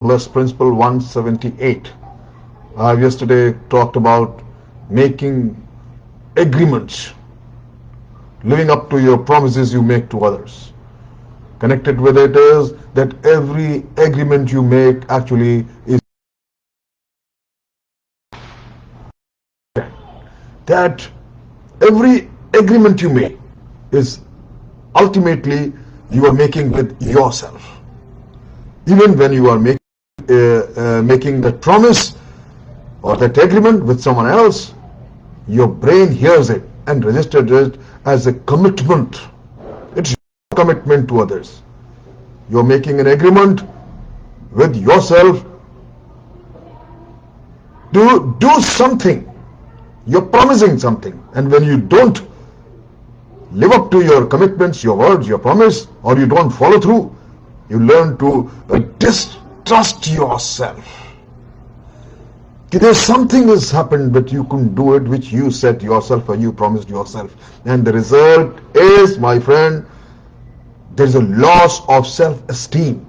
Less Principle 178. I have yesterday talked about making agreements, living up to your promises you make to others. Connected with it is that every agreement you make actually is that every agreement you make is ultimately you are making with yourself. Even when you are making that promise or that agreement with someone else, your brain hears it and registers it as a commitment. It's your commitment to others. You're making an agreement with yourself to do something. You're promising something, and when you don't live up to your commitments, your words, your promise, or you don't follow through, you learn to distrust yourself. There's something has happened but you couldn't do it which you said yourself or you promised yourself, and the result is, my friend, there is a loss of self-esteem.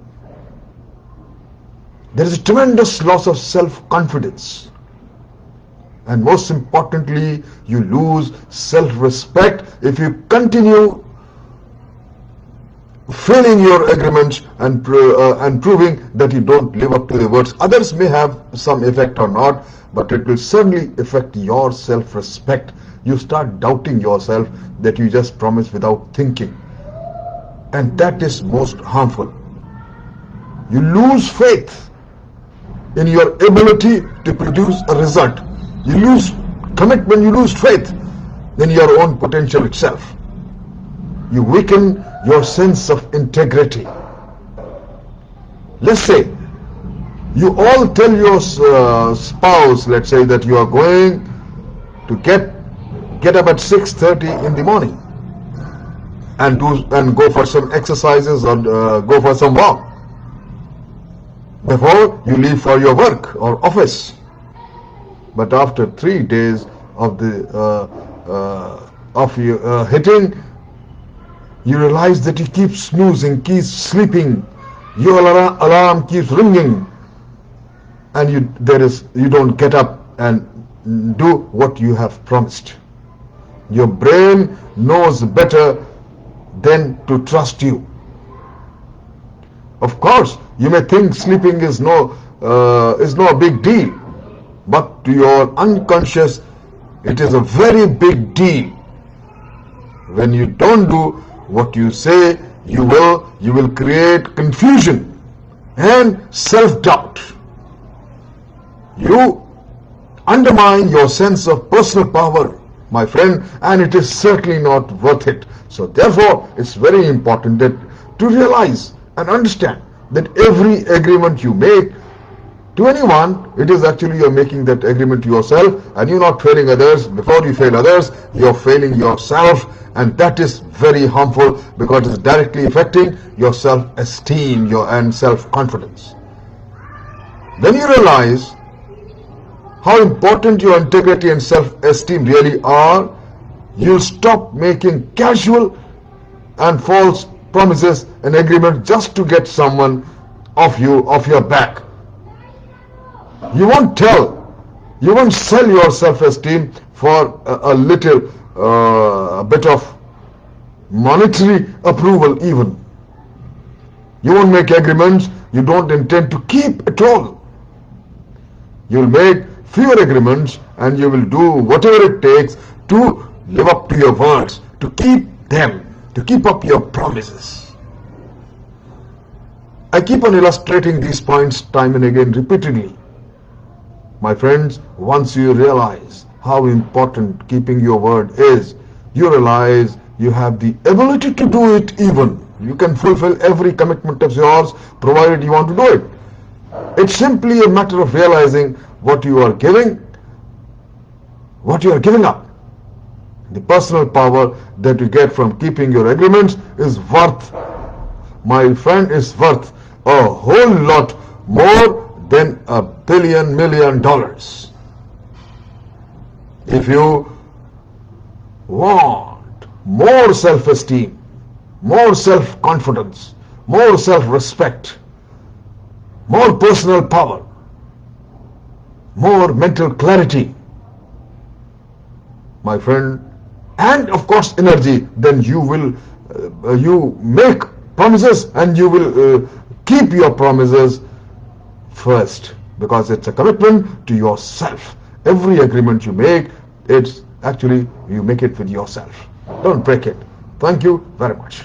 There is a tremendous loss of self-confidence, and most importantly, you lose self-respect if you continue failing your agreements and proving that you don't live up to the words. Others may have some effect or not, but it will certainly affect your self-respect. You start doubting yourself that you just promise without thinking, and that is most harmful. You lose faith in your ability to produce a result. You lose commitment, you lose faith in your own potential itself. You weaken your sense of integrity. Let's say you all tell your spouse, let's say, that you are going to get up at 6:30 in the morning and go for some exercises or go for some walk before you leave for your work or office. But after 3 days of your hitting, you realize that you keep snoozing, keep sleeping, your alarm keeps ringing, and you don't get up and do what you have promised. Your brain knows better than to trust you. Of course, you may think sleeping is no big deal, but to your unconscious, it is a very big deal. When you don't do what you say you will create confusion and self-doubt. You undermine your sense of personal power, my friend, and it is certainly not worth it. So therefore, it's very important to realize and understand that every agreement you make to anyone, it is actually you're making that agreement to yourself, and you're not failing others. Before you fail others, you're failing yourself, and that is very harmful because it's directly affecting your self-esteem and self-confidence. When you realize how important your integrity and self-esteem really are, you'll stop making casual and false promises and agreements just to get someone off your back. You won't sell your self-esteem for a little bit of monetary approval even. You won't make agreements you don't intend to keep at all. You'll make fewer agreements and you will do whatever it takes to live up to your words, to keep them, to keep up your promises. I keep on illustrating these points time and again repeatedly. My friends, once you realize how important keeping your word is, you realize you have the ability to do it even. You can fulfill every commitment of yours provided you want to do it. It's simply a matter of realizing what you are giving up. The personal power that you get from keeping your agreements is worth, my friend, is worth a whole lot more than $1 billion. If you want more self-esteem, more self-confidence, more self-respect, more personal power, more mental clarity, my friend, and of course energy, then you will you make promises and you will keep your promises first, because it's a commitment to yourself. Every agreement you make, it's actually you make it with yourself. Don't break it. Thank you very much.